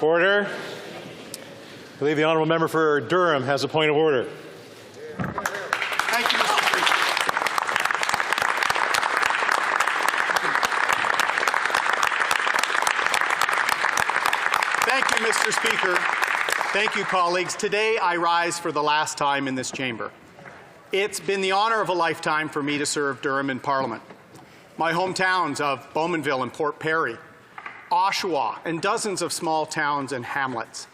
Order. I believe the honourable member for Durham has a point of order. Thank you, Mr. Speaker. Thank you, Mr. Speaker. Thank you, colleagues. Today I rise for the last time in this chamber. It's been the honour of a lifetime for me to serve Durham in Parliament. My hometowns of Bowmanville and Port Perry, Oshawa, and dozens of small towns and hamlets.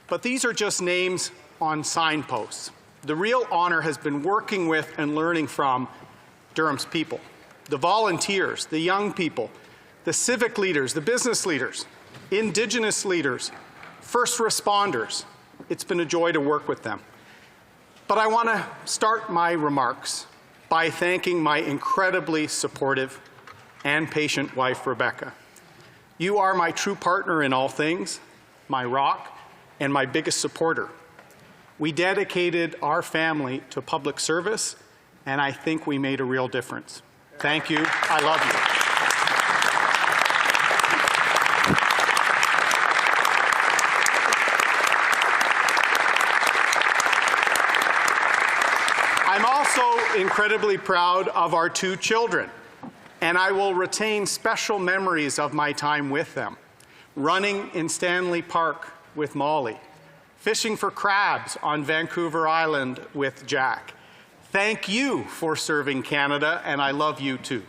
But these are just names on signposts. The real honour has been working with and learning from Durham's people, the volunteers, the young people, the civic leaders, the business leaders, Indigenous leaders, first responders. It's been a joy to work with them. But I want to start my remarks by thanking my incredibly supportive and patient wife, Rebecca. You are my true partner in all things, my rock, and my biggest supporter. We dedicated our family to public service, and I think we made a real difference. Thank you. I love you. I'm also incredibly proud of our two children, and I will retain special memories of my time with them. Running in Stanley Park with Molly, fishing for crabs on Vancouver Island with Jack. Thank you for serving Canada, and I love you too.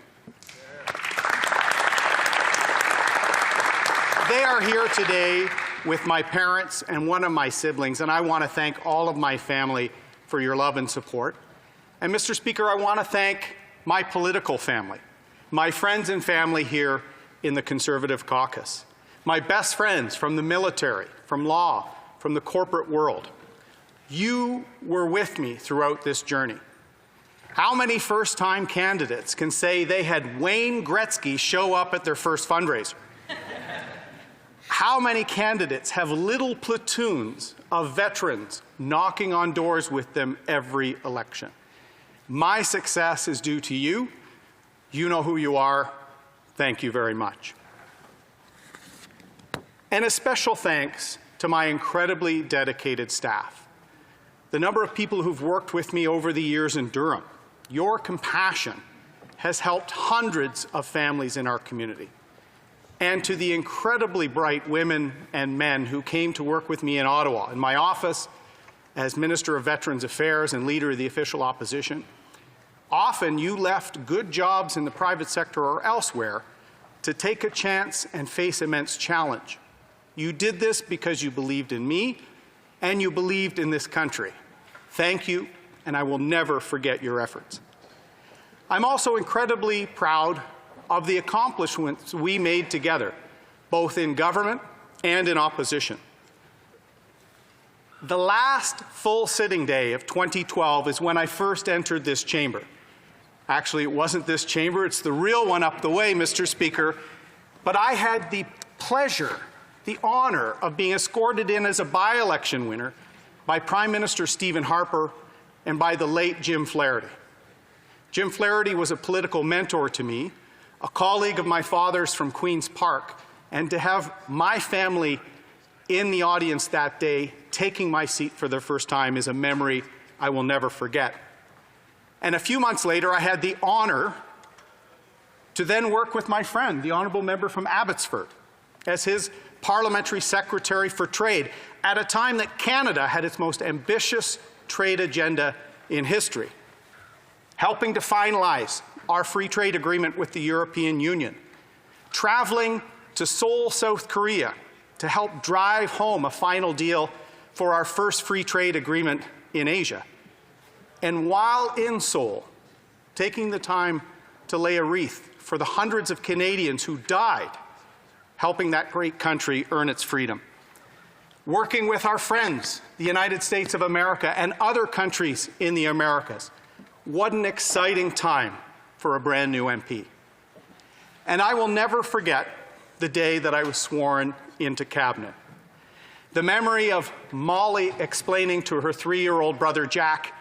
They are here today with my parents and one of my siblings, and I want to thank all of my family for your love and support. And Mr. Speaker, I want to thank my political family, my friends and family here in the Conservative caucus, my best friends from the military, from law, from the corporate world. You were with me throughout this journey. How many first-time candidates can say they had Wayne Gretzky show up at their first fundraiser? How many candidates have little platoons of veterans knocking on doors with them every election? My success is due to you. You know who you are. Thank you very much. And a special thanks to my incredibly dedicated staff. The number of people who've worked with me over the years in Durham. Your compassion has helped hundreds of families in our community. And to the incredibly bright women and men who came to work with me in Ottawa, in my office as Minister of Veterans Affairs and Leader of the Official Opposition. Often you left good jobs in the private sector or elsewhere to take a chance and face immense challenge. You did this because you believed in me and you believed in this country. Thank you, and I will never forget your efforts. I'm also incredibly proud of the accomplishments we made together, both in government and in opposition. The last full sitting day of 2012 is when I first entered this chamber. Actually, it wasn't this chamber, it's the real one up the way, Mr. Speaker. But I had the pleasure, the honour of being escorted in as a by-election winner by Prime Minister Stephen Harper and by the late Jim Flaherty. Jim Flaherty was a political mentor to me, a colleague of my father's from Queen's Park, and to have my family in the audience that day taking my seat for the first time is a memory I will never forget. And a few months later, I had the honour to then work with my friend, the honourable member from Abbotsford, as his Parliamentary Secretary for Trade at a time that Canada had its most ambitious trade agenda in history, helping to finalize our free trade agreement with the European Union, travelling to Seoul, South Korea, to help drive home a final deal for our first free trade agreement in Asia. And while in Seoul, taking the time to lay a wreath for the hundreds of Canadians who died helping that great country earn its freedom. Working with our friends, the United States of America and other countries in the Americas. What an exciting time for a brand new MP. And I will never forget the day that I was sworn into Cabinet. The memory of Molly explaining to her 3-year-old brother Jack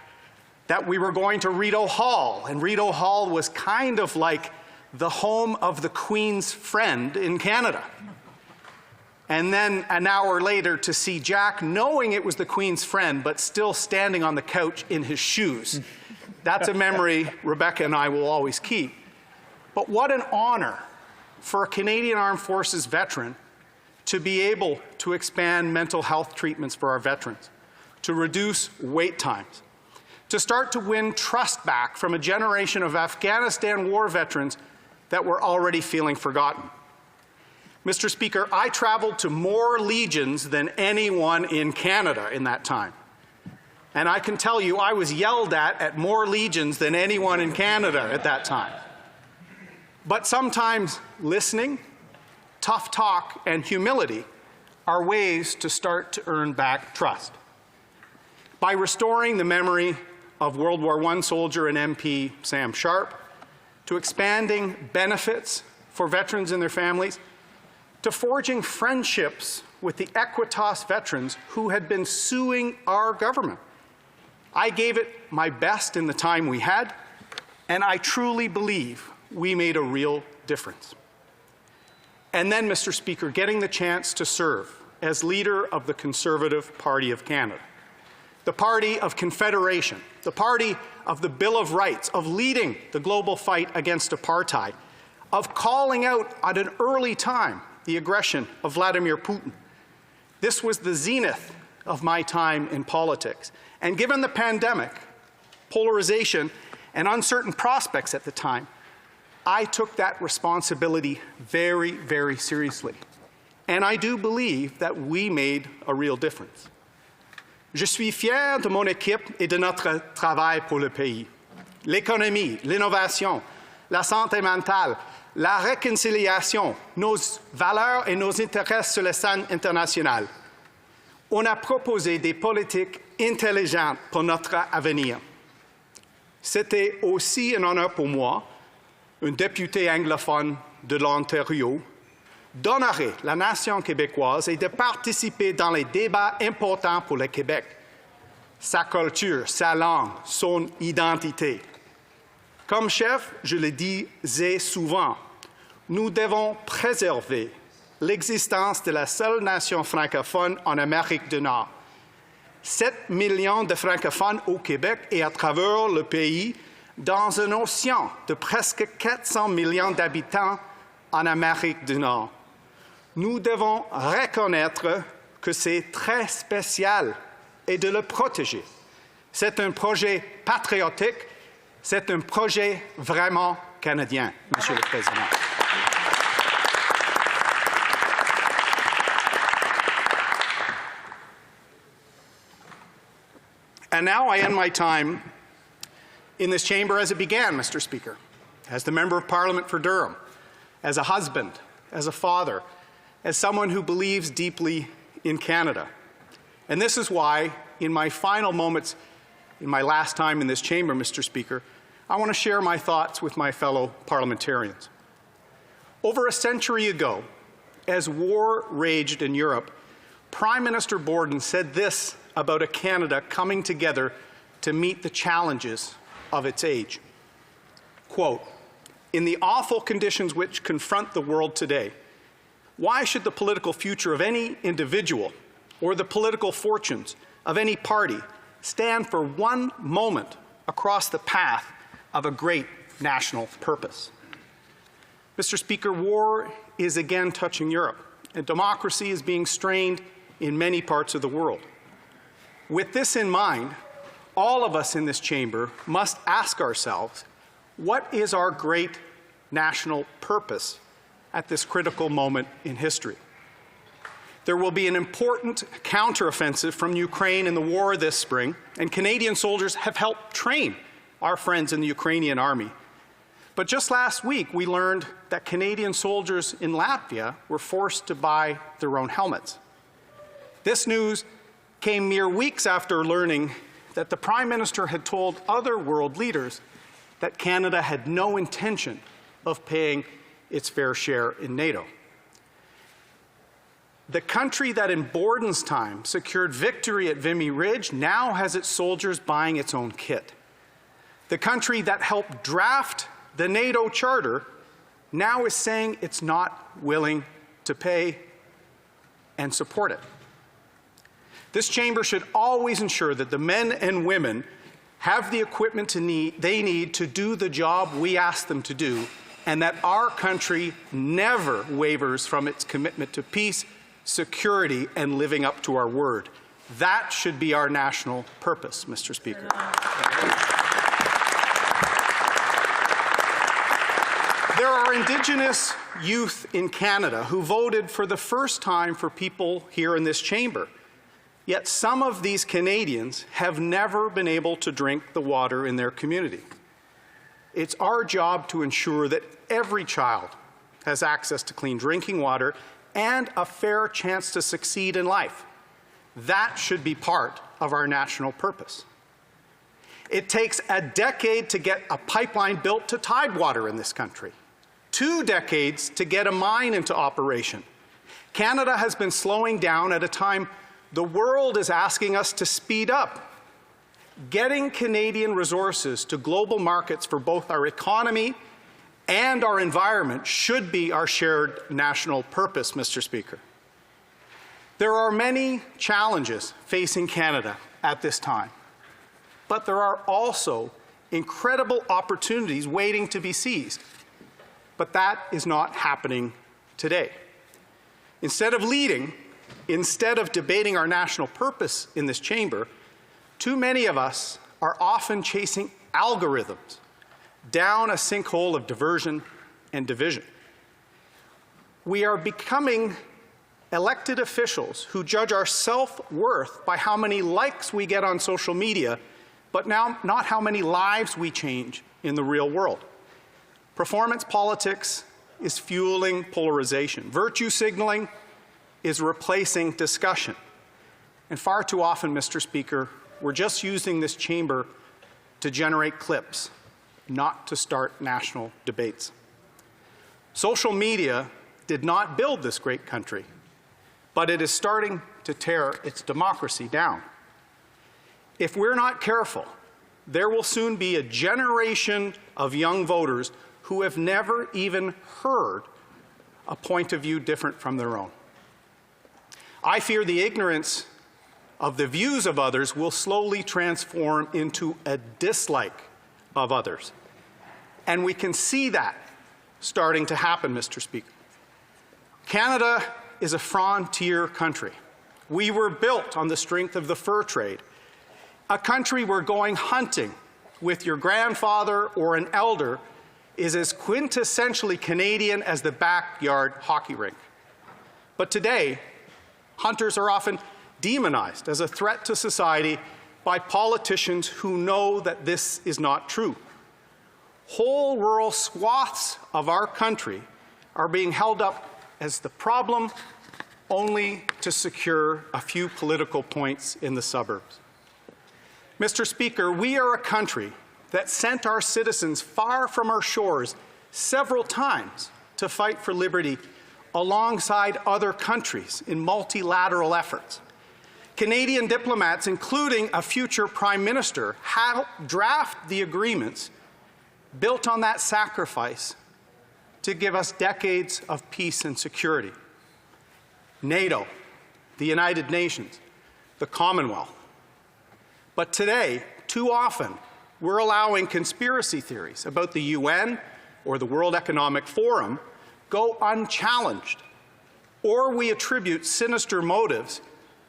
that we were going to Rideau Hall, and Rideau Hall was kind of like the home of the Queen's friend in Canada. And then an hour later to see Jack, knowing it was the Queen's friend, but still standing on the couch in his shoes. That's a memory Rebecca and I will always keep. But what an honor for a Canadian Armed Forces veteran to be able to expand mental health treatments for our veterans, to reduce wait times, to start to win trust back from a generation of Afghanistan war veterans that were already feeling forgotten. Mr. Speaker, I traveled to more legions than anyone in Canada in that time. And I can tell you, I was yelled at more legions than anyone in Canada at that time. But sometimes listening, tough talk, and humility are ways to start to earn back trust. By restoring the memory of World War I soldier and MP Sam Sharp, to expanding benefits for veterans and their families, to forging friendships with the Equitas veterans who had been suing our government. I gave it my best in the time we had, and I truly believe we made a real difference. And then, Mr. Speaker, getting the chance to serve as leader of the Conservative Party of Canada, the party of confederation, the party of the Bill of Rights, of leading the global fight against apartheid, of calling out at an early time the aggression of Vladimir Putin. This was the zenith of my time in politics. And given the pandemic, polarization, and uncertain prospects at the time, I took that responsibility very, very seriously. And I do believe that we made a real difference. Je suis fier de mon équipe et de notre travail pour le pays. L'économie, l'innovation, la santé mentale, la réconciliation, nos valeurs et nos intérêts sur la scène internationale. On a proposé des politiques intelligentes pour notre avenir. C'était aussi un honneur pour moi, un député anglophone de l'Ontario, d'honorer la nation québécoise et de participer dans les débats importants pour le Québec, sa culture, sa langue, son identité. Comme chef, je le disais souvent, nous devons préserver l'existence de la seule nation francophone en Amérique du Nord. 7 millions de francophones au Québec et à travers le pays, dans un océan de presque 400 millions d'habitants en Amérique du Nord. Nous devons reconnaître que c'est très spécial et de le protéger. C'est un projet patriotique, c'est un projet vraiment canadien, Monsieur le Président. And now I end my time in this chamber as it began, Mr. Speaker, as the Member of Parliament for Durham, as a husband, as a father, as someone who believes deeply in Canada. And this is why, in my final moments, in my last time in this chamber, Mr. Speaker, I want to share my thoughts with my fellow parliamentarians. Over a century ago, as war raged in Europe, Prime Minister Borden said this about a Canada coming together to meet the challenges of its age. Quote, "In the awful conditions which confront the world today, why should the political future of any individual or the political fortunes of any party stand for one moment across the path of a great national purpose?" Mr. Speaker, war is again touching Europe, and democracy is being strained in many parts of the world. With this in mind, all of us in this chamber must ask ourselves, what is our great national purpose at this critical moment in history? There will be an important counteroffensive from Ukraine in the war this spring, and Canadian soldiers have helped train our friends in the Ukrainian army. But just last week, we learned that Canadian soldiers in Latvia were forced to buy their own helmets. This news came mere weeks after learning that the Prime Minister had told other world leaders that Canada had no intention of paying its fair share in NATO. The country that in Borden's time secured victory at Vimy Ridge now has its soldiers buying its own kit. The country that helped draft the NATO Charter now is saying it's not willing to pay and support it. This chamber should always ensure that the men and women have the equipment they need to do the job we ask them to do, and that our country never wavers from its commitment to peace, security, and living up to our word. That should be our national purpose, Mr. Speaker. There are Indigenous youth in Canada who voted for the first time for people here in this chamber. Yet some of these Canadians have never been able to drink the water in their community. It's our job to ensure that every child has access to clean drinking water and a fair chance to succeed in life. That should be part of our national purpose. It takes a decade to get a pipeline built to tidewater in this country, 2 decades to get a mine into operation. Canada has been slowing down at a time the world is asking us to speed up. Getting Canadian resources to global markets for both our economy and our environment should be our shared national purpose, Mr. Speaker. There are many challenges facing Canada at this time, but there are also incredible opportunities waiting to be seized. But that is not happening today. Instead of leading, instead of debating our national purpose in this chamber, too many of us are often chasing algorithms down a sinkhole of diversion and division. We are becoming elected officials who judge our self-worth by how many likes we get on social media, but now not how many lives we change in the real world. Performance politics is fueling polarization. Virtue signaling is replacing discussion. And far too often, Mr. Speaker, we're just using this chamber to generate clips, not to start national debates. Social media did not build this great country, but it is starting to tear its democracy down. If we're not careful, there will soon be a generation of young voters who have never even heard a point of view different from their own. I fear the ignorance of the views of others will slowly transform into a dislike of others. And we can see that starting to happen, Mr. Speaker. Canada is a frontier country. We were built on the strength of the fur trade, a country where going hunting with your grandfather or an elder is as quintessentially Canadian as the backyard hockey rink. But today, hunters are often demonized as a threat to society by politicians who know that this is not true. Whole rural swaths of our country are being held up as the problem only to secure a few political points in the suburbs. Mr. Speaker, we are a country that sent our citizens far from our shores several times to fight for liberty alongside other countries in multilateral efforts. Canadian diplomats, including a future Prime Minister, helped draft the agreements built on that sacrifice to give us decades of peace and security. NATO, the United Nations, the Commonwealth. But today, too often, we're allowing conspiracy theories about the UN or the World Economic Forum go unchallenged, or we attribute sinister motives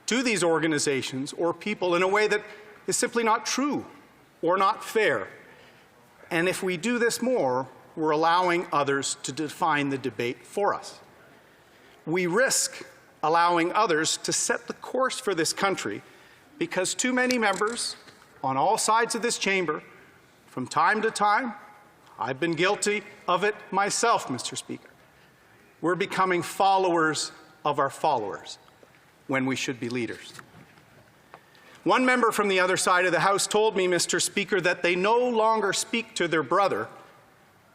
to these organizations or people in a way that is simply not true or not fair. And if we do this more, we're allowing others to define the debate for us. We risk allowing others to set the course for this country because too many members on all sides of this chamber, from time to time, I've been guilty of it myself, Mr. Speaker, we're becoming followers of our followers when we should be leaders. One member from the other side of the House told me, Mr. Speaker, that they no longer speak to their brother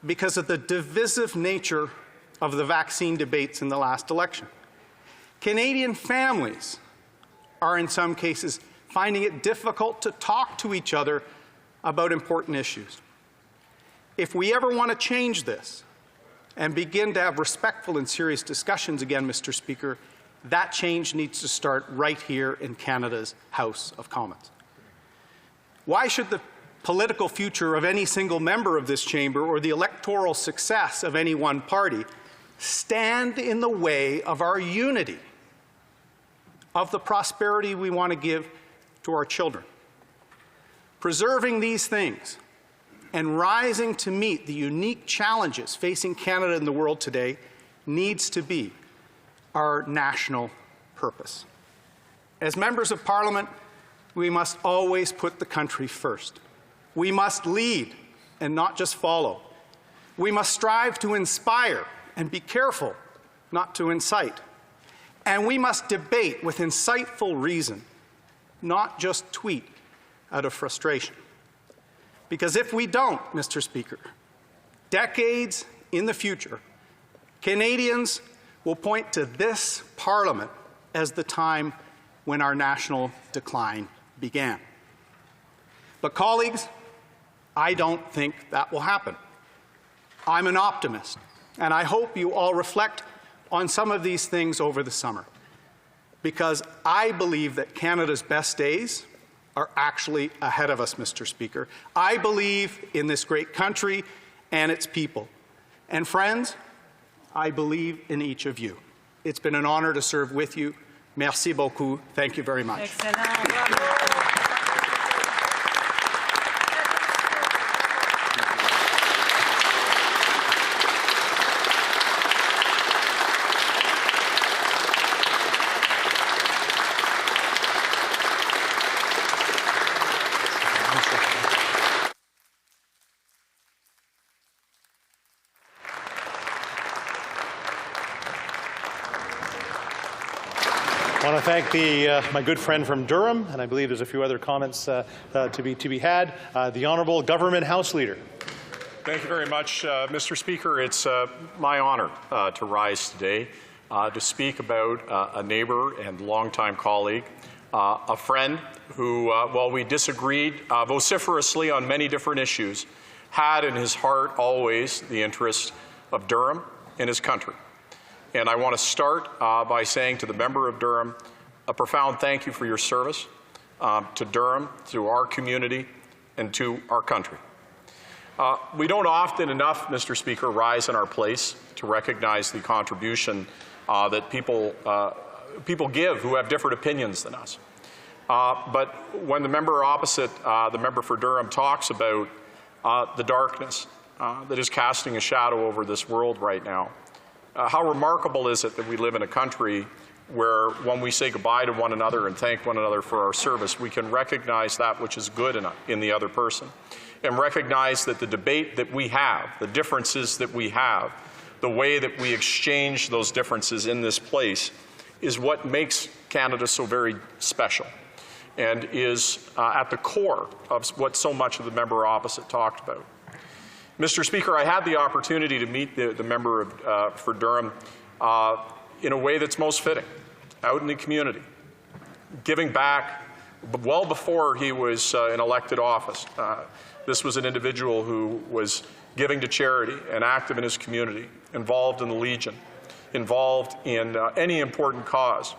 because of the divisive nature of the vaccine debates in the last election. Canadian families are in some cases finding it difficult to talk to each other about important issues. If we ever want to change this and begin to have respectful and serious discussions again, Mr. Speaker, That change needs to start right here in Canada's House of Commons. Why should the political future of any single member of this chamber or the electoral success of any one party stand in the way of our unity, of the prosperity we want to give to our children? Preserving these things and rising to meet the unique challenges facing Canada and the world today needs to be our national purpose. As members of Parliament, we must always put the country first. We must lead and not just follow. We must strive to inspire and be careful not to incite. And we must debate with insightful reason, not just tweet out of frustration. Because if we don't, Mr. Speaker, decades in the future, Canadians will point to this Parliament as the time when our national decline began. But colleagues, I don't think that will happen. I'm an optimist, and I hope you all reflect on some of these things over the summer, because I believe that Canada's best days are actually ahead of us, Mr. Speaker. I believe in this great country and its people. And friends, I believe in each of you. It's been an honor to serve with you. Merci beaucoup. Thank you very much. Excellent. Bravo. I want to thank my good friend from Durham, and I believe there's a few other comments to be had. The Honourable Government House Leader. Thank you very much, Mr. Speaker. It's my honour to rise today to speak about a neighbour and longtime colleague, a friend who, while we disagreed vociferously on many different issues, had in his heart always the interest of Durham and his country. And I want to start by saying to the member of Durham, a profound thank you for your service to Durham, to our community, and to our country. We don't often enough, Mr. Speaker, rise in our place to recognize the contribution that people give who have different opinions than us. But when the member opposite, the member for Durham, talks about the darkness that is casting a shadow over this world right now, how remarkable is it that we live in a country where when we say goodbye to one another and thank one another for our service, we can recognize that which is good in the other person, and recognize that the debate that we have, the differences that we have, the way that we exchange those differences in this place is what makes Canada so very special and is at the core of what so much of the member opposite talked about. Mr. Speaker, I had the opportunity to meet the member for Durham in a way that's most fitting, out in the community, giving back well before he was in elected office. This was an individual who was giving to charity and active in his community, involved in the Legion, involved in any important cause.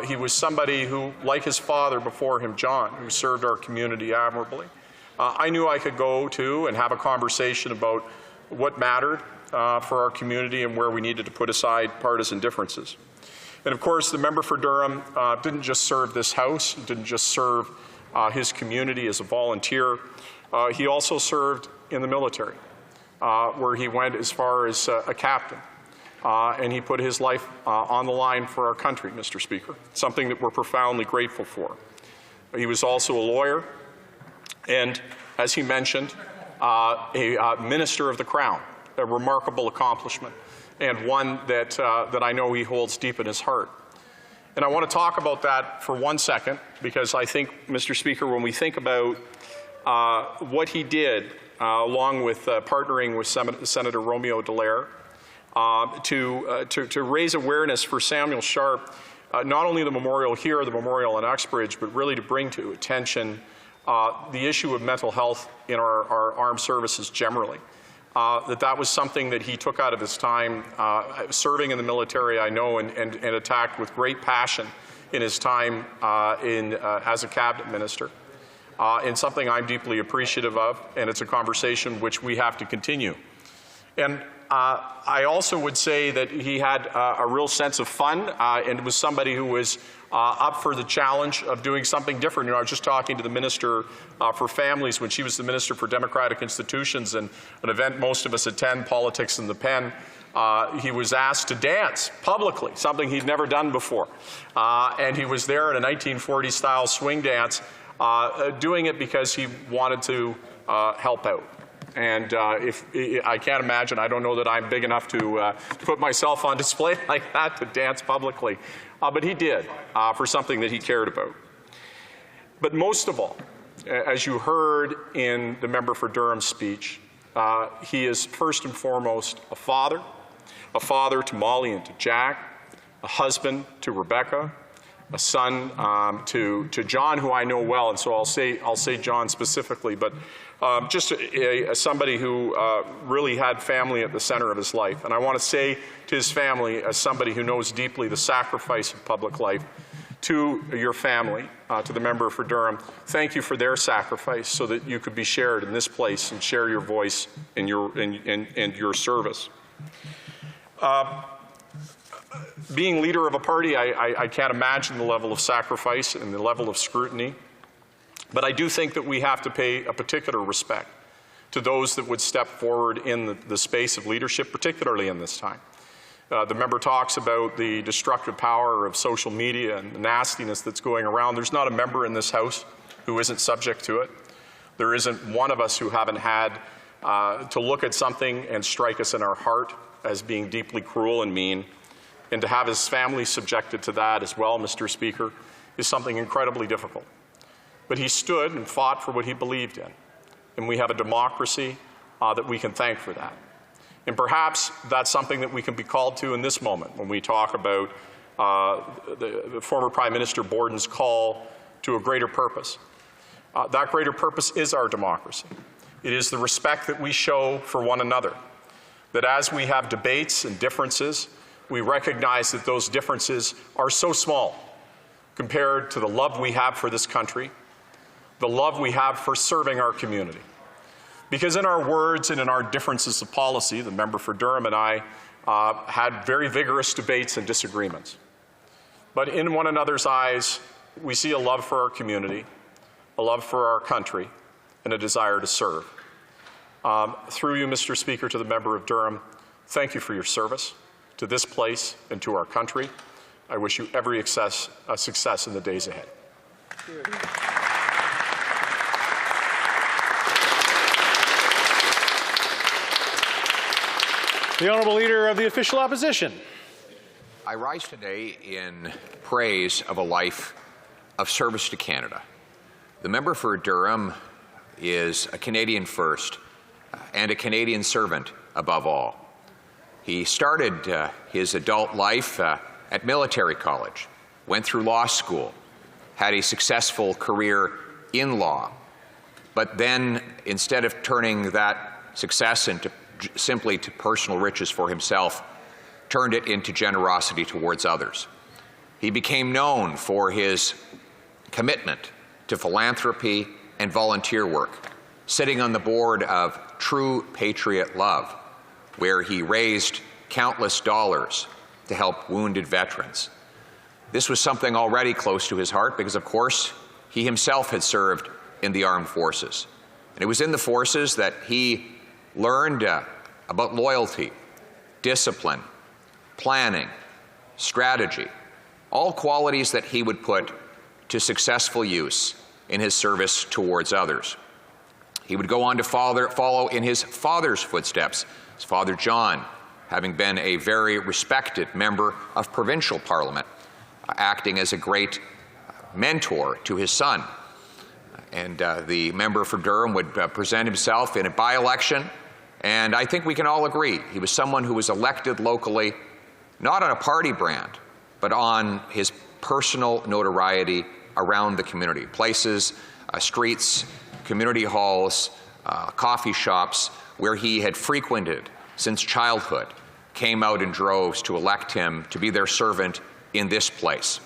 He was somebody who, like his father before him, John, who served our community admirably. I knew I could go to and have a conversation about what mattered for our community and where we needed to put aside partisan differences. And of course, the member for Durham didn't just serve this House, didn't just serve his community as a volunteer. He also served in the military, where he went as far as a captain. And he put his life on the line for our country, Mr. Speaker, something that we're profoundly grateful for. He was also a lawyer, and, as he mentioned, a minister of the Crown, a remarkable accomplishment, and one that, that I know he holds deep in his heart. And I want to talk about that for 1 second, because I think, Mr. Speaker, when we think about what he did, along with partnering with Senator Romeo Dallaire, to raise awareness for Samuel Sharp, not only the memorial here, the memorial in Uxbridge, but really to bring to attention the issue of mental health in our armed services generally. that was something that he took out of his time serving in the military, I know, and attacked with great passion in his time as a cabinet minister, and something I'm deeply appreciative of, and it's a conversation which we have to continue. And I also would say that he had a real sense of fun, and was somebody who was up for the challenge of doing something different. You know, I was just talking to the Minister for Families when she was the Minister for Democratic Institutions, and an event most of us attend, Politics in the Pen. He was asked to dance publicly, something he'd never done before. And he was there in a 1940s-style swing dance, doing it because he wanted to help out. And if I can't imagine, I don't know that I'm big enough to put myself on display like that to dance publicly. But he did, for something that he cared about. But most of all, as you heard in the member for Durham speech, he is first and foremost a father to Molly and to Jack, a husband to Rebecca, a son to John, who I know well, and so I'll say John specifically, but just somebody who really had family at the center of his life. And I want to say to his family, as somebody who knows deeply the sacrifice of public life, to your family, to the member for Durham, thank you for their sacrifice so that you could be shared in this place and share your voice and your service. Being leader of a party, I can't imagine the level of sacrifice and the level of scrutiny. But I do think that we have to pay a particular respect to those that would step forward in the space of leadership, particularly in this time. The member talks about the destructive power of social media and the nastiness that's going around. There's not a member in this House who isn't subject to it. There isn't one of us who haven't had to look at something and strike us in our heart as being deeply cruel and mean. And to have his family subjected to that as well, Mr. Speaker, is something incredibly difficult. But he stood and fought for what he believed in. And we have a democracy that we can thank for that. And perhaps that's something that we can be called to in this moment when we talk about the former Prime Minister Borden's call to a greater purpose. That greater purpose is our democracy. It is the respect that we show for one another. That as we have debates and differences, we recognize that those differences are so small compared to the love we have for this country, the love we have for serving our community. Because in our words and in our differences of policy, the member for Durham and I had very vigorous debates and disagreements. But in one another's eyes, we see a love for our community, a love for our country, and a desire to serve. Through you, Mr. Speaker, to the member of Durham, thank you for your service to this place and to our country. I wish you every success in the days ahead. The Honourable Leader of the Official Opposition. I rise today in praise of a life of service to Canada. The member for Durham is a Canadian first and a Canadian servant above all. He started his adult life at military college, went through law school, had a successful career in law, but then instead of turning that success into simply to personal riches for himself, turned it into generosity towards others. He became known for his commitment to philanthropy and volunteer work, sitting on the board of True Patriot Love, where he raised countless dollars to help wounded veterans. This was something already close to his heart because, of course, he himself had served in the armed forces. And it was in the forces that he learned about loyalty, discipline, planning, strategy, all qualities that he would put to successful use in his service towards others. He would go on to follow in his father's footsteps, his father John, having been a very respected member of provincial parliament, acting as a great mentor to his son. And the member for Durham would present himself in a by-election, and I think we can all agree he was someone who was elected locally, not on a party brand, but on his personal notoriety around the community. Places, streets, community halls, coffee shops where he had frequented since childhood, came out in droves to elect him to be their servant in this place.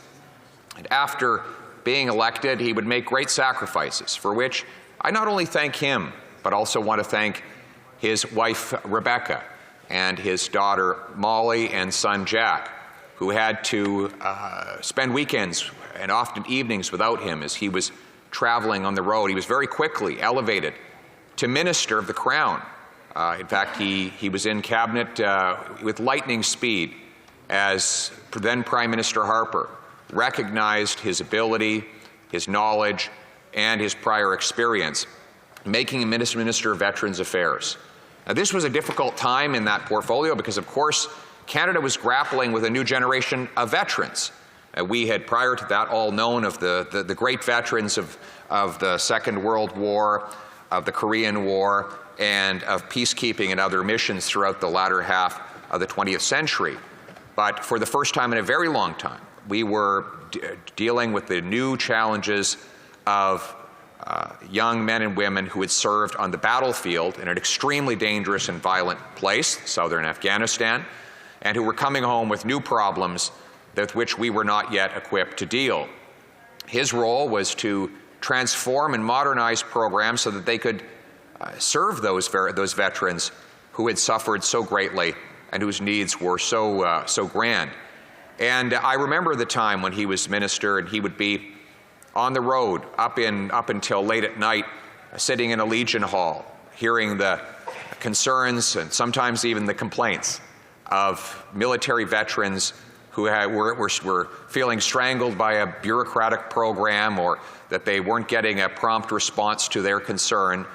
And after being elected, he would make great sacrifices, for which I not only thank him, but also want to thank his wife, Rebecca, and his daughter, Molly, and son, Jack, who had to spend weekends and often evenings without him as he was traveling on the road. He was very quickly elevated to Minister of the Crown. In fact, he was in cabinet with lightning speed as then Prime Minister Harper recognized his ability, his knowledge, and his prior experience, making him Minister of Veterans Affairs. Now, this was a difficult time in that portfolio because, of course, Canada was grappling with a new generation of veterans. We had, prior to that, all known of the great veterans of the Second World War, of the Korean War, and of peacekeeping and other missions throughout the latter half of the 20th century. But for the first time in a very long time, we were dealing with the new challenges of young men and women who had served on the battlefield in an extremely dangerous and violent place, southern Afghanistan, and who were coming home with new problems with which we were not yet equipped to deal. His role was to transform and modernize programs so that they could serve those veterans who had suffered so greatly and whose needs were so grand. And I remember the time when he was minister and he would be on the road up until late at night, sitting in a Legion Hall, hearing the concerns and sometimes even the complaints of military veterans who were feeling strangled by a bureaucratic program, or that they weren't getting a prompt response to their concern,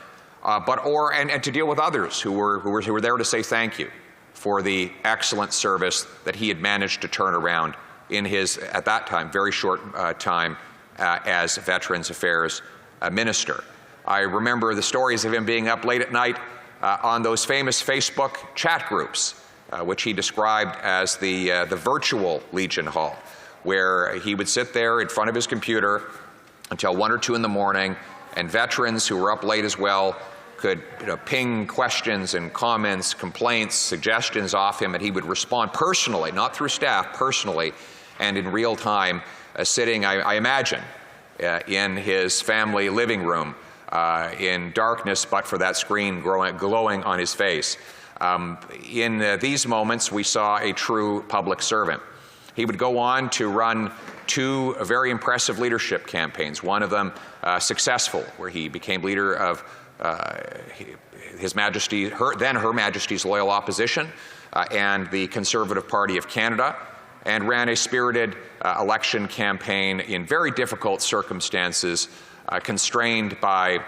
and to deal with others who were there to say thank you for the excellent service that he had managed to turn around in his, at that time, very short time as Veterans Affairs Minister. I remember the stories of him being up late at night on those famous Facebook chat groups, which he described as the virtual Legion Hall, where he would sit there in front of his computer until 1 or 2 in the morning, and veterans who were up late as well could ping questions and comments, complaints, suggestions off him, and he would respond personally, not through staff, personally, and in real time, sitting, I imagine, in his family living room in darkness, but for that screen glowing on his face. In these moments, we saw a true public servant. He would go on to run 2 very impressive leadership campaigns, one of them successful, where he became leader of His Majesty, Her Majesty's Loyal Opposition and the Conservative Party of Canada, and ran a spirited election campaign in very difficult circumstances, constrained by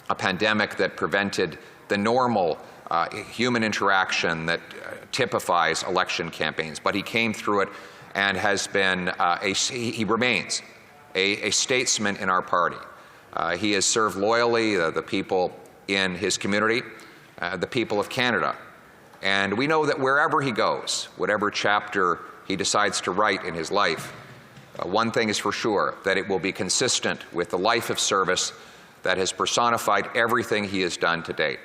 a pandemic that prevented the normal human interaction that typifies election campaigns. But he came through it and has been, he remains a statesman in our party. He has served loyally the people in his community, the people of Canada. And we know that wherever he goes, whatever chapter he decides to write in his life, one thing is for sure, that it will be consistent with the life of service that has personified everything he has done to date.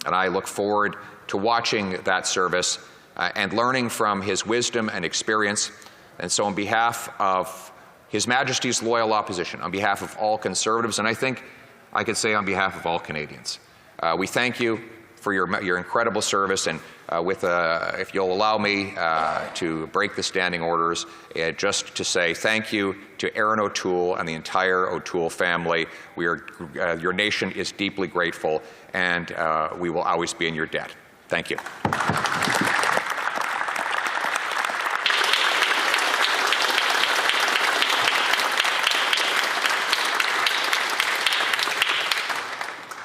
And I look forward to watching that service and learning from his wisdom and experience. And so on behalf of His Majesty's Loyal Opposition, on behalf of all Conservatives, and I think I could say on behalf of all Canadians, we thank you for your incredible service, and if you'll allow me to break the standing orders, just to say thank you to Erin O'Toole and the entire O'Toole family. Your nation is deeply grateful, and we will always be in your debt. Thank you.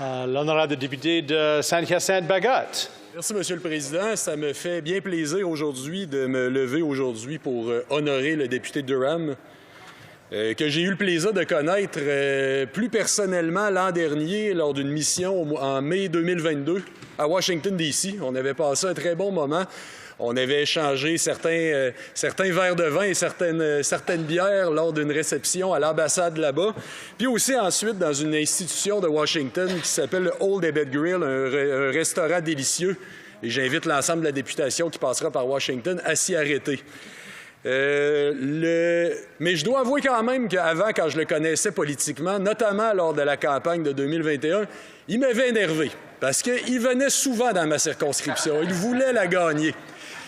L'honorable député de Saint-Hyacinthe-Bagotte. Merci, Monsieur le Président. Ça me fait bien plaisir aujourd'hui de me lever aujourd'hui pour honorer le député de Durham, que j'ai eu le plaisir de connaître plus personnellement l'an dernier lors d'une mission en mai 2022 à Washington, D.C. On avait passé un très bon moment. On avait échangé certains verres de vin et certaines bières lors d'une réception à l'ambassade là-bas. Puis aussi ensuite dans une institution de Washington qui s'appelle le Old Ebet Grill, un restaurant délicieux. Et j'invite l'ensemble de la députation qui passera par Washington à s'y arrêter. Mais je dois avouer quand même qu'avant, quand je le connaissais politiquement, notamment lors de la campagne de 2021, il m'avait énervé parce qu'il venait souvent dans ma circonscription. Il voulait la gagner.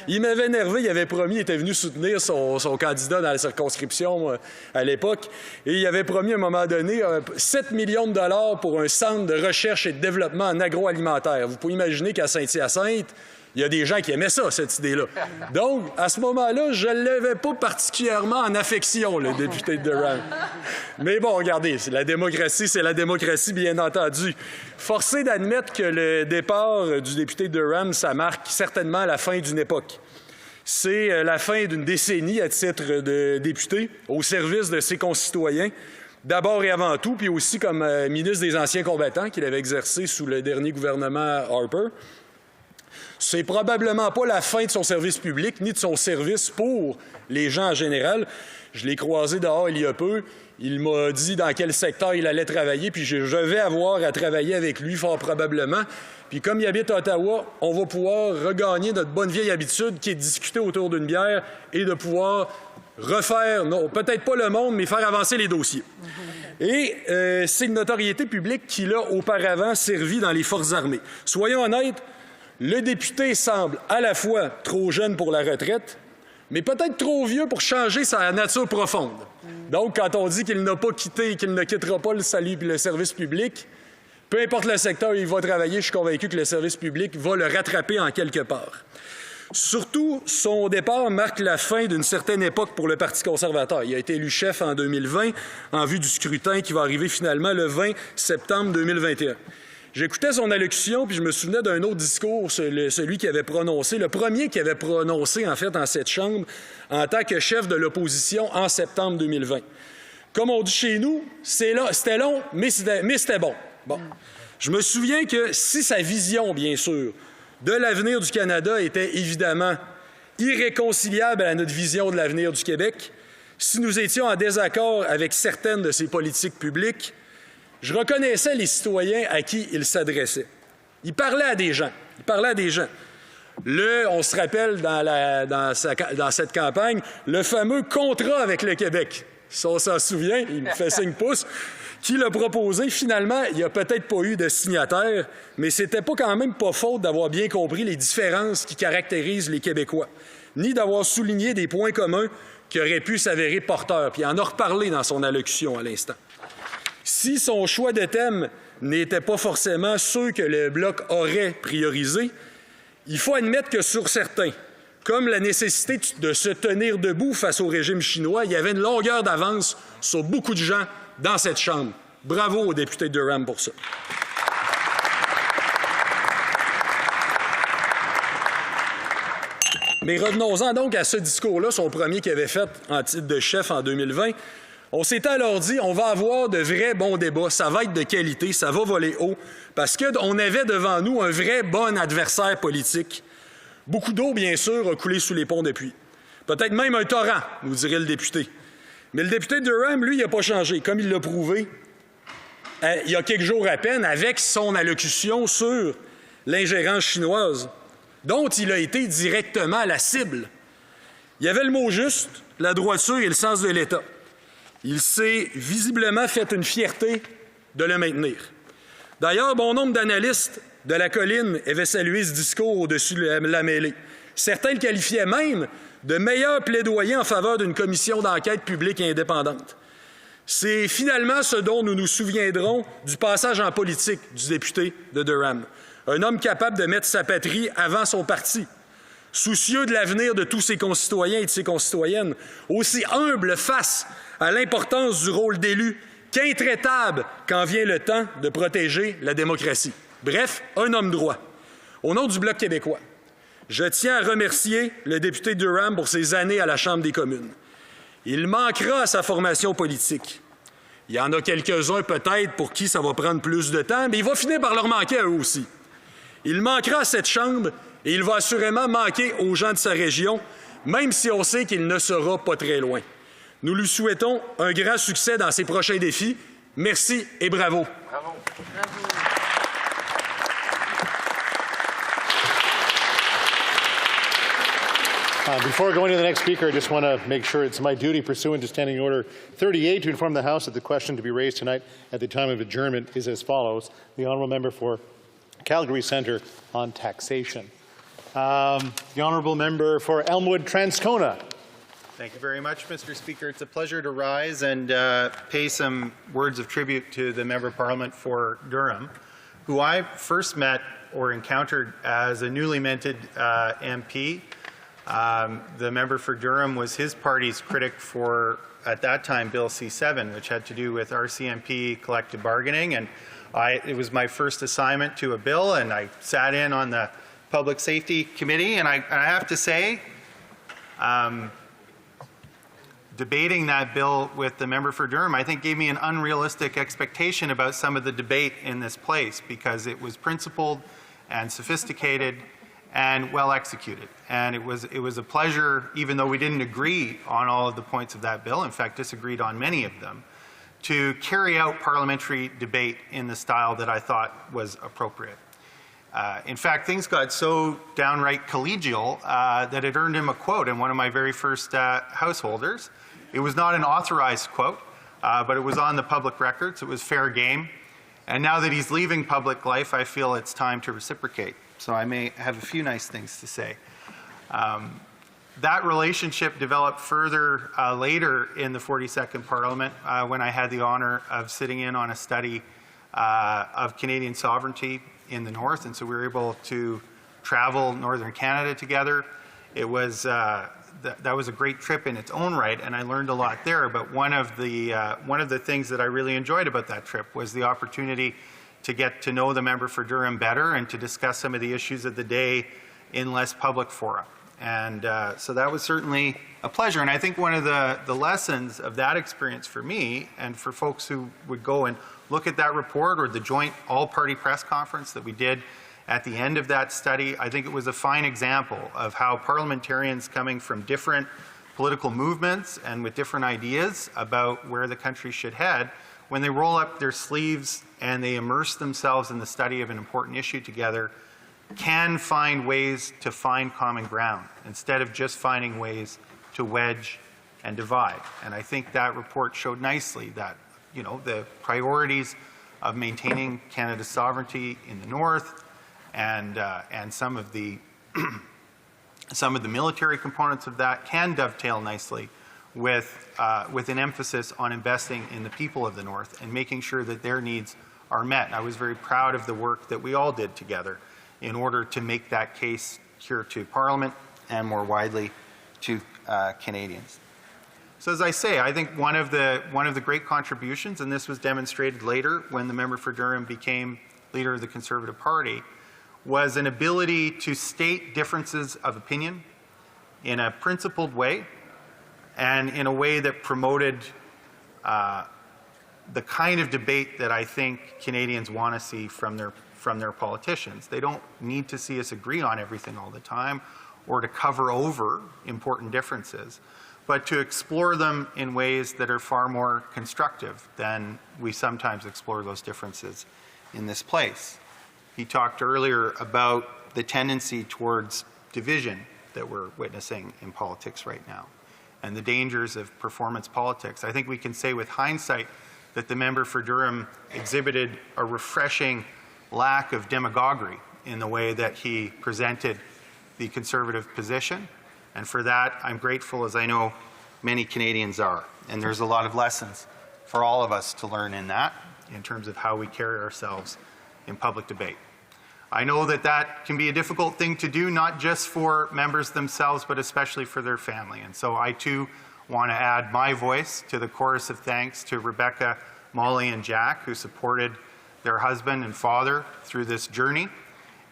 Il m'avait énervé, il avait promis, il était venu soutenir son candidat dans la circonscription à l'époque, et il avait promis à un moment donné 7 millions de dollars pour un centre de recherche et de développement en agroalimentaire. Vous pouvez imaginer qu'à Saint-Hyacinthe, il y a des gens qui aimaient ça, cette idée-là. Donc, à ce moment-là, je ne l'avais pas particulièrement en affection, le député de Durham. Mais bon, regardez, c'est la démocratie, bien entendu. Forcé d'admettre que le départ du député de Durham, ça marque certainement la fin d'une époque. C'est la fin d'une décennie à titre de député au service de ses concitoyens, d'abord et avant tout, puis aussi comme ministre des Anciens combattants qu'il avait exercé sous le dernier gouvernement Harper. C'est probablement pas la fin de son service public, ni de son service pour les gens en général. Je l'ai croisé dehors il y a peu. Il m'a dit dans quel secteur il allait travailler, puis je vais avoir à travailler avec lui fort probablement. Puis comme il habite à Ottawa, on va pouvoir regagner notre bonne vieille habitude qui est de discuter autour d'une bière et de pouvoir refaire, non, peut-être pas le monde, mais faire avancer les dossiers. Et c'est une notoriété publique qui l'a auparavant servi dans les Forces armées. Soyons honnêtes, le député semble à la fois trop jeune pour la retraite, mais peut-être trop vieux pour changer sa nature profonde. Donc, quand on dit qu'il n'a pas quitté et qu'il ne quittera pas le service public, peu importe le secteur où il va travailler, je suis convaincu que le service public va le rattraper en quelque part. Surtout, son départ marque la fin d'une certaine époque pour le Parti conservateur. Il a été élu chef en 2020 en vue du scrutin qui va arriver finalement le 20 septembre 2021. J'écoutais son allocution, puis je me souvenais d'un autre discours, celui qu'il avait prononcé, le premier qu'il avait prononcé, en fait, dans cette Chambre, en tant que chef de l'opposition en septembre 2020. Comme on dit chez nous, c'était long, mais c'était bon. Bon. Je me souviens que si sa vision, bien sûr, de l'avenir du Canada était évidemment irréconciliable à notre vision de l'avenir du Québec, si nous étions en désaccord avec certaines de ses politiques publiques, je reconnaissais les citoyens à qui il s'adressait. Il parlait à des gens. On se rappelle dans cette campagne, le fameux contrat avec le Québec. Si on s'en souvient, il me fait signe pouce. Qui l'a proposé? Finalement, il n'y a peut-être pas eu de signataire, mais c'était quand même pas faute d'avoir bien compris les différences qui caractérisent les Québécois, ni d'avoir souligné des points communs qui auraient pu s'avérer porteurs. Puis il en a reparlé dans son allocution à l'instant. Si son choix de thème n'était pas forcément ceux que le Bloc aurait priorisés, il faut admettre que sur certains, comme la nécessité de se tenir debout face au régime chinois, il y avait une longueur d'avance sur beaucoup de gens dans cette Chambre. Bravo au député de Durham pour ça. Mais revenons-en donc à ce discours-là, son premier qu'il avait fait en titre de chef en 2020. On s'était alors dit, on va avoir de vrais bons débats, ça va être de qualité, ça va voler haut, parce qu'on avait devant nous un vrai bon adversaire politique. Beaucoup d'eau, bien sûr, a coulé sous les ponts depuis. Peut-être même un torrent, nous dirait le député. Mais le député de Durham, lui, il n'a pas changé, comme il l'a prouvé il y a quelques jours à peine avec son allocution sur l'ingérence chinoise, dont il a été directement la cible. Il y avait le mot juste, la droiture et le sens de l'État. Il s'est visiblement fait une fierté de le maintenir. D'ailleurs, bon nombre d'analystes de la colline avaient salué ce discours au-dessus de la mêlée. Certains le qualifiaient même de meilleur plaidoyer en faveur d'une commission d'enquête publique et indépendante. C'est finalement ce dont nous nous souviendrons du passage en politique du député de Durham. Un homme capable de mettre sa patrie avant son parti, soucieux de l'avenir de tous ses concitoyens et de ses concitoyennes, aussi humble face à l'importance du rôle d'élu qu'intraitable quand vient le temps de protéger la démocratie. Bref, un homme droit. Au nom du Bloc québécois, je tiens à remercier le député Durham pour ses années à la Chambre des communes. Il manquera à sa formation politique. Il y en a quelques-uns peut-être pour qui ça va prendre plus de temps, mais il va finir par leur manquer à eux aussi. Il manquera à cette Chambre Et il va assurément manquer aux gens de sa région, même si on sait qu'il ne sera pas très loin. Nous lui souhaitons un grand succès dans ses prochains défis. Merci et bravo. Bravo. Before going to the next speaker, I just want to make sure it's my duty pursuant to Standing Order 38 to inform the House that the question to be raised tonight at the time of adjournment is as follows. The Honourable Member for Calgary Centre on taxation. The Honourable Member for Elmwood Transcona. Thank you very much, Mr. Speaker. It's a pleasure to rise and pay some words of tribute to the Member of Parliament for Durham, who I first met or encountered as a newly minted MP. The member for Durham was his party's critic for, at that time, Bill C-7, which had to do with RCMP collective bargaining. And it was my first assignment to a bill, and I sat in on the Public Safety Committee. And I have to say, debating that bill with the member for Durham, I think gave me an unrealistic expectation about some of the debate in this place, because it was principled and sophisticated and well executed. And it was a pleasure, even though we didn't agree on all of the points of that bill, in fact disagreed on many of them, to carry out parliamentary debate in the style that I thought was appropriate. In fact, things got so downright collegial that it earned him a quote in one of my very first householders. It was not an authorized quote, but it was on the public records. It was fair game. And now that he's leaving public life, I feel it's time to reciprocate. So I may have a few nice things to say. That relationship developed further later in the 42nd Parliament when I had the honour of sitting in on a study of Canadian sovereignty in the North, and so we were able to travel Northern Canada together. It was that was a great trip in its own right, and I learned a lot there. But one of the things that I really enjoyed about that trip was the opportunity to get to know the member for Durham better and to discuss some of the issues of the day in less public fora. And so that was certainly a pleasure. And I think one of the lessons of that experience for me and for folks who would go and look at that report or the joint all-party press conference that we did at the end of that study, I think it was a fine example of how parliamentarians coming from different political movements and with different ideas about where the country should head, when they roll up their sleeves and they immerse themselves in the study of an important issue together, can find ways to find common ground instead of just finding ways to wedge and divide. And I think that report showed nicely that, you know, the priorities of maintaining Canada's sovereignty in the North and some of the military components of that can dovetail nicely with an emphasis on investing in the people of the North and making sure that their needs are met. And I was very proud of the work that we all did together in order to make that case here to Parliament and more widely to Canadians. So as I say, I think one of the great contributions, and this was demonstrated later when the member for Durham became leader of the Conservative Party, was an ability to state differences of opinion in a principled way and in a way that promoted the kind of debate that I think Canadians want to see from their politicians. They don't need to see us agree on everything all the time or to cover over important differences, but to explore them in ways that are far more constructive than we sometimes explore those differences in this place. He talked earlier about the tendency towards division that we're witnessing in politics right now and the dangers of performance politics. I think we can say with hindsight that the member for Durham exhibited a refreshing lack of demagoguery in the way that he presented the Conservative position. And for that, I'm grateful, as I know many Canadians are. And there's a lot of lessons for all of us to learn in that, in terms of how we carry ourselves in public debate. I know that that can be a difficult thing to do, not just for members themselves, but especially for their family. And so I too want to add my voice to the chorus of thanks to Rebecca, Molly, and Jack, who supported their husband and father through this journey,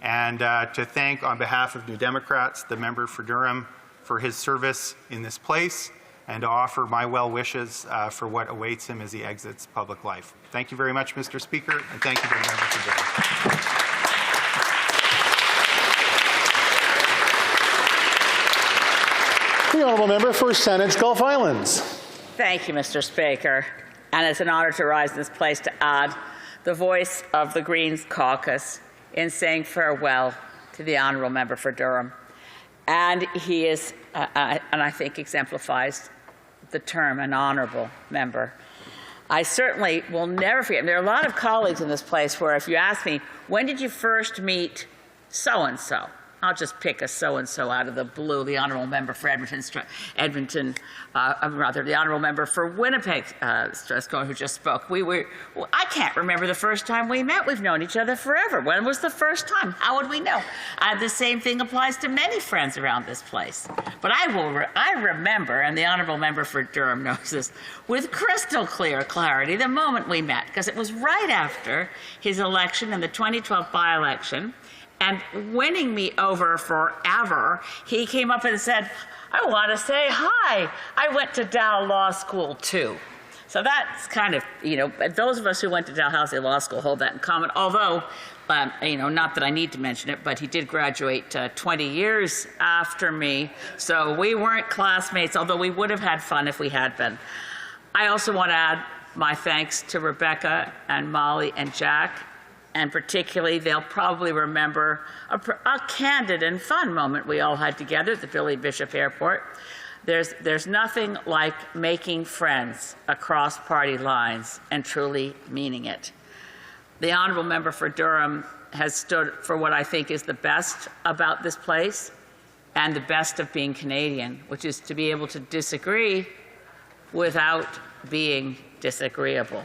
and to thank on behalf of New Democrats the member for Durham for his service in this place, and to offer my well wishes for what awaits him as he exits public life. Thank you very much, Mr. Speaker, and thank you to the member for Durham. The honourable member for Saanich Gulf Islands. Thank you, Mr. Speaker. And it's an honour to rise in this place to add the voice of the Greens caucus in saying farewell to the honourable member for Durham. And he is, and I think exemplifies the term an honourable member. I certainly will never forget. There are a lot of colleagues in this place where if you ask me, when did you first meet so-and-so? I'll just pick a so-and-so out of the blue, the honourable member for the honourable member for Winnipeg, Strathcona, who just spoke. I can't remember the first time we met. We've known each other forever. When was the first time? How would we know? The same thing applies to many friends around this place. But I remember, and the honourable member for Durham knows this, with crystal clear clarity, the moment we met, because it was right after his election in the 2012 by-election. And winning me over forever, he came up and said, I want to say hi. I went to Dow Law School too. So that's kind of, those of us who went to Dalhousie Law School hold that in common. Although, not that I need to mention it, but he did graduate 20 years after me. So we weren't classmates, although we would have had fun if we had been. I also want to add my thanks to Rebecca and Molly and Jack. And particularly, they'll probably remember a candid and fun moment we all had together at the Billy Bishop Airport. There's nothing like making friends across party lines and truly meaning it. The honourable member for Durham has stood for what I think is the best about this place and the best of being Canadian, which is to be able to disagree without being disagreeable.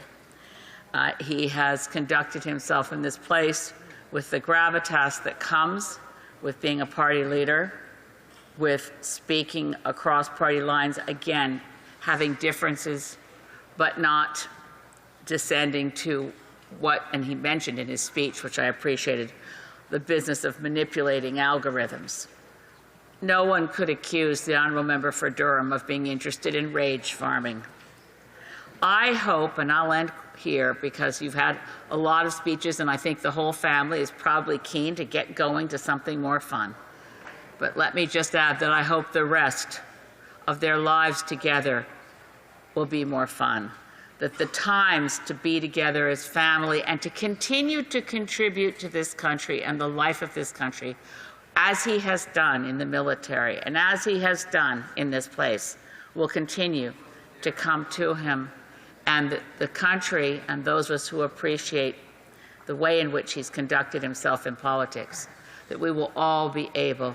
He has conducted himself in this place with the gravitas that comes with being a party leader, with speaking across party lines, again, having differences, but not descending to what, and he mentioned in his speech, which I appreciated, the business of manipulating algorithms. No one could accuse the honourable member for Durham of being interested in rage farming. I hope, and I'll end here because you've had a lot of speeches and I think the whole family is probably keen to get going to something more fun. But let me just add that I hope the rest of their lives together will be more fun. That the times to be together as family and to continue to contribute to this country and the life of this country, as he has done in the military and as he has done in this place, will continue to come to him. And the country and those of us who appreciate the way in which he's conducted himself in politics, that we will all be able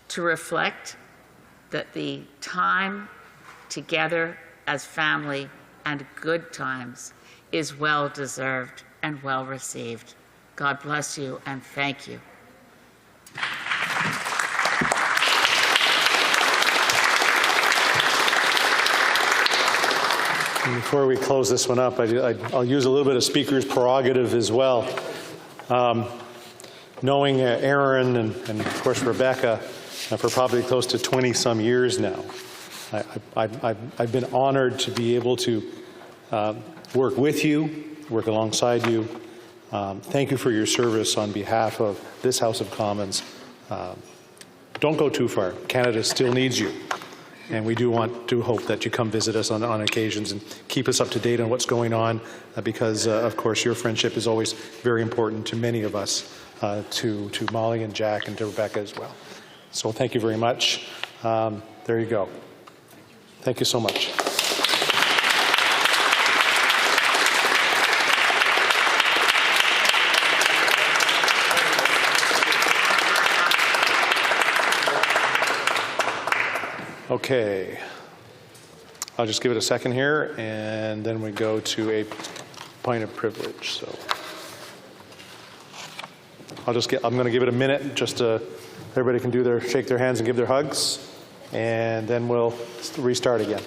to reflect that the time together as family and good times is well deserved and well received. God bless you and thank you. Before we close this one up, I'll use a little bit of Speaker's prerogative as well. Knowing Erin and of course Rebecca for probably close to 20-some years now, I've been honored to be able to work with you, work alongside you. Thank you for your service on behalf of this House of Commons. Don't go too far. Canada still needs you. And we do hope that you come visit us on occasions and keep us up to date on what's going on because, of course, your friendship is always very important to many of us, to Molly and Jack and to Rebecca as well. So thank you very much. There you go. Thank you so much. Okay, I'll just give it a second here, and then we go to a point of privilege. So I'm going to give it a minute, just to everybody can shake their hands and give their hugs, and then we'll restart again.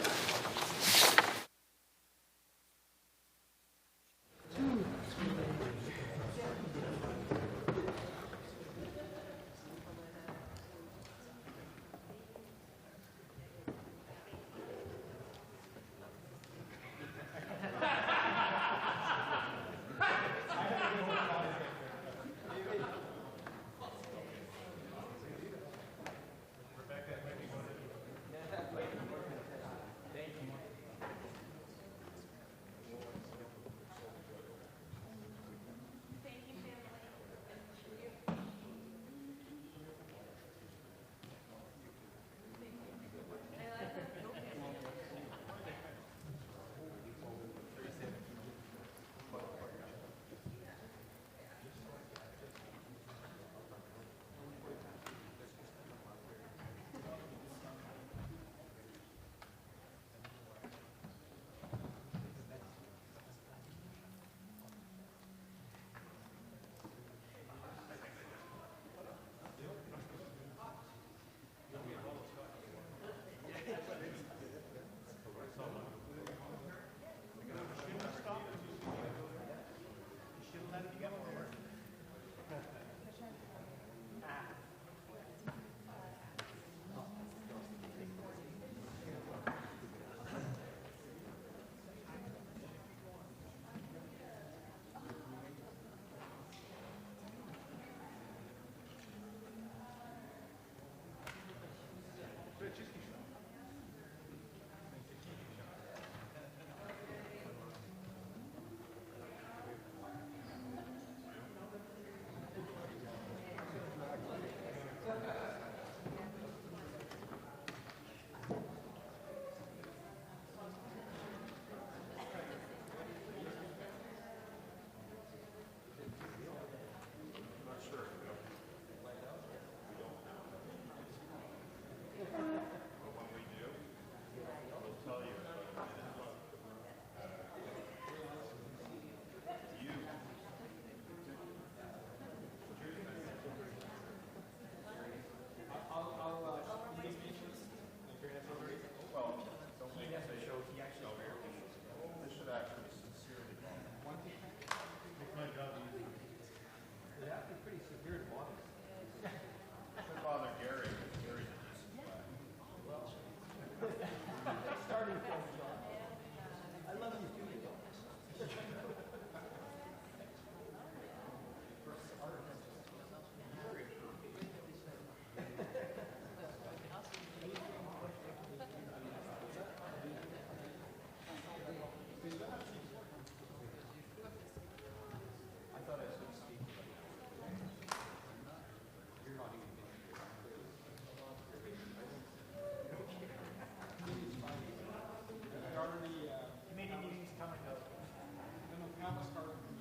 committee meetings coming up. Then we have a start.